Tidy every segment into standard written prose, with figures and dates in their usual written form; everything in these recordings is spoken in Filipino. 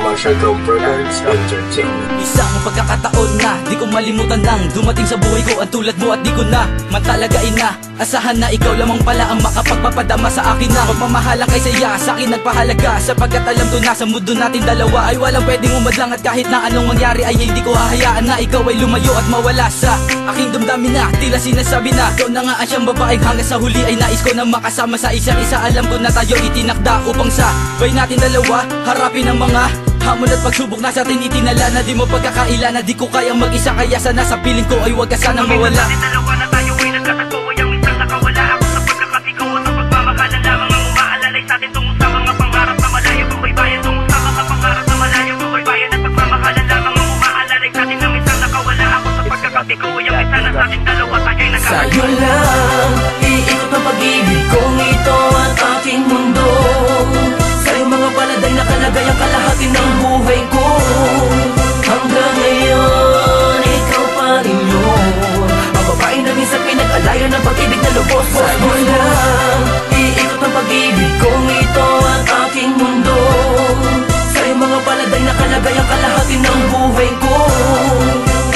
Marshall Comforts Entertainment. Isang pagkakataon na di ko malimutan nang dumating sa buhay ko ang tulad mo at di ko na matalagain na asahan na ikaw lamang pala ang makapagpapadama sa akin na pagmamahalan kay saya sa akin nagpahalaga, sapagkat alam ko na sa mundo natin dalawa ay walang pwedeng umadlang at kahit na anong mangyari ay hindi ko hahayaan na ikaw ay lumayo at mawala sa aking damdamin na tila sinasabi na ikaw na nga ang siyang babaeng hanggang sa huli ay nais ko na makasama sa isa't isa. Alam ko na tayo itinakda upang sa bay natin dalawa harapin ang mga hamon at pagsubok na sa atin itinala na di mo pagkakaila na di ko kayang mag-isa, kaya sana sa piling ko ay wag ka sana mawala. Natin dalawa na tayo ay nagkatagpo ay ang minsan nakawala ako sa pagkakasigaw at ang pagmamahalan lamang ang umaalalay sa atin tungo sa mga pangarap na malayo buhay bayan, tungo sa mga pangarap na malayo buhay bayan at pagmamahalan lamang ang umaalalay sa atin na minsan nakawala ako sa pagkakasigaw ay ang minsan na sa atin dalawa tayo ay nagkatagpo. Sa'yo lang iikot ang pag-ibig kong ito at aking mundo. Sa'yo mga paladay na kalagay ang kalahati ng buhay ko. Hanggang ngayon, ikaw pa rin yun, ang babae na minsan pinag-alayan ng pag-ibig na lubos. Sa'yo lang iikot ang pag-ibig kong ito at aking mundo. Sa'yo mga paladay na kalagay ang kalahati ng buhay ko.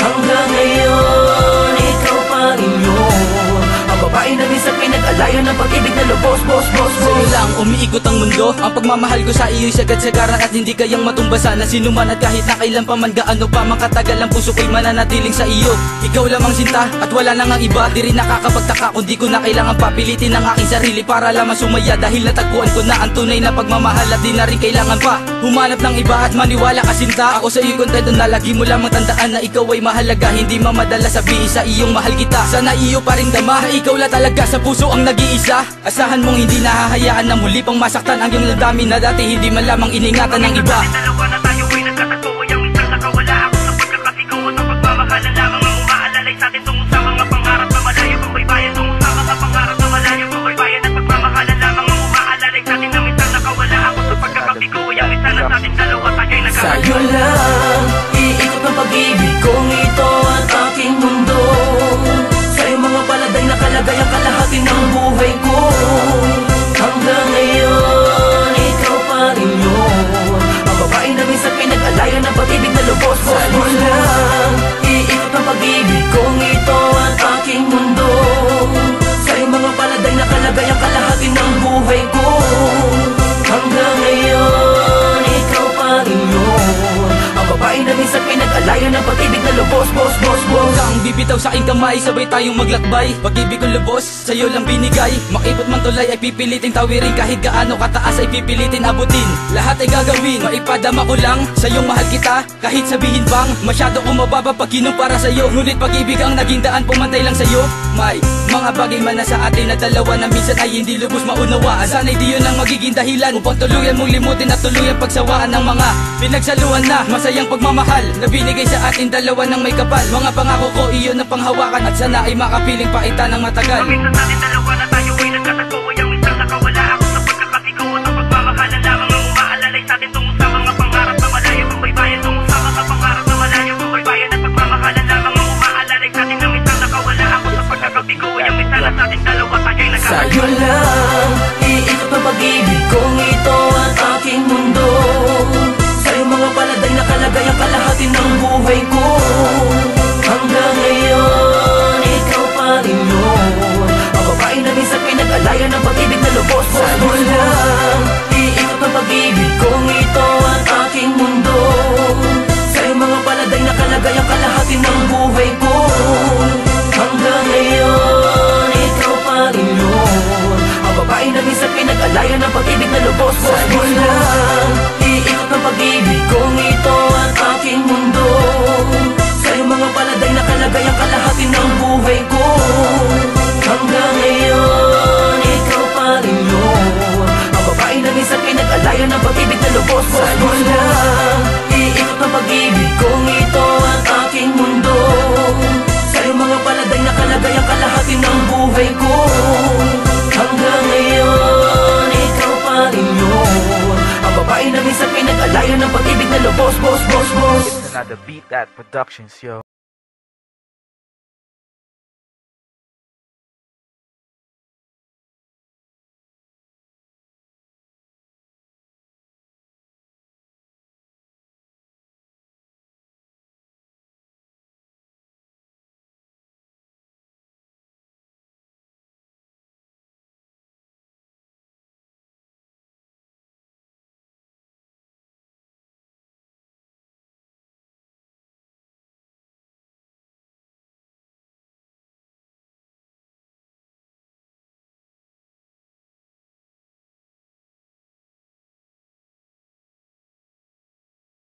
Hanggang ngayon, ikaw pa rin yun, ang babae na minsan pinag-alayan ng pag-ibig na lubos. Sa'yo lang umiikot ang mundo, ang pagmamahal ko sa iyo'y sagad-sagaran at hindi kayang matumbasan na sinuman at kahit na kailan pa man gaano pa makatagal ang puso ko'y mananatiling sa iyo. Ikaw lamang sinta at wala nang ang iba, di rin nakakapagtaka kung di ko na kailangan papilitin ang aking sarili para lamang sumaya dahil natagpuan ko na ang tunay na pagmamahal at di na rin kailangan pa humanap ng iba at maniwala ka sinta. Ako sa iyo kontento na lagi mo lamang tandaan na ikaw ay mahalaga, hindi mamadala sabihin sa iyong mahal kita. Sana iyo pa rin dama na ikaw lang talaga sa puso ang nag-iisa. Asahan mong hindi nahahayaan na muli pang masaktan ang iyong damdamin na dati hindi man lamang iningatan ng iba. Natin dalawa na tayo ay nagkatagpo ay ang minsan nakawala ako sa pagkakasigaw at ang pagmamahalan lamang ang umaalalay sa atin tungo sa mga pangarap na malayo buhay bayan, tungo sa mga pangarap na malayo buhay bayan at pagmamahalan lamang ang umaalalay sa atin na minsan nakawala ako sa pagkakasigaw ay ang minsan na sa atin dalawa tayo ay nagkatagpo. Sa'yo lang iikot ang pag-ibig kong ito at aking mundo. Sa'yo mga paladay na kalagay ang kalahati ng buhay ko. Hanggang ngayon, ikaw pa rin yun, ang babae na minsan pinag-alayan ng pag-ibig na lubos. Sa'yo lang iikot ang pag-ibig kong ito at aking mundo. Sa'yo mga paladay na kalagay ang kalahati ng buhay ko. Hanggang ngayon, ikaw pa rin yun, ang babae na minsan pinag-alayan ng pag-ibig na lubos. Huwag kang bibitaw sa aking kamay, sabay tayong maglakbay. Pag-ibig kong lubos, sa'yo lang binigay. Makipot man tulay ay pipiliting tawirin, kahit gaano kataas ay pipilitin abutin. Lahat ay gagawin, maipadama ko lang sa'yong mahal kita, kahit sabihin bang masyado kong mababa pag kinumpara sa'yo. Ngunit pag-ibig ang naging daan, pumantay lang sa'yo. May mga bagay man na sa atin na dalawa na minsan ay hindi lubos maunawaan. Sana'y di yun ang magiging dahilan upang tuluyan mong limutin at tuluyan pagsawaan ng mga pinagsaluhan na masayang pagmamahal na binigay sa atin dalawa ng may kapal. Mga pangako ko iyon ang panghawakan at sana ay makapiling paita ng matagal. Minsan sa atin dalawa na tayo ay nagkatagpo ay ang minsan nakawala ako sa pagkakasigaw at ang pagmamahalan lamang ang umaalalay sa atin tungo sa mga pangarap na malayo buhay bayan, tungo sa mga pangarap na malayo buhay bayan at pagmamahalan lamang ang umaalalay sa atin na minsan nakawala ako sa pagkakasigaw ay ang minsan na sa atin dalawa tayo ay nagkatagpo. Sa'yo lang iikot ang pag-ibig kong ito at aking mundo. Sa'yo mga paladay na kalagay ang kalahati ng buhay ko. Hanggang ngayon, ikaw pa rin yun, ang babae na minsan pinag-alayan ng pag-ibig na lubos. Sa'yo lang iikot ang pag-ibig kong ito at aking mundo. Sa'yo mga paladay na kalagay ang kalahati ng buhay ko. Hanggang ngayon, ikaw pa rin yun, ang babae na minsan pinag-alayan ng pag-ibig na lubos. Sa'yo lang iikot ang pag-ibig kong ito at aking mundo. Sa'yo mga paladay na kalagay ang kalahati ng buhay ko. Hanggang ngayon, ikaw pa rin yun, ang babae na minsan pinag-alayan ng pag-ibig na lubos. Sa'yo lang iikot ang pag-ibig kong ito at aking mundo. Sa'yo mga paladay na kalagay ang kalahati ng buhay ko. Hanggang ngayon, ikaw pa rin yun, ang babae na minsan pinag-alayan ng pag-ibig na lubos. It's another Beat That Productions, yo.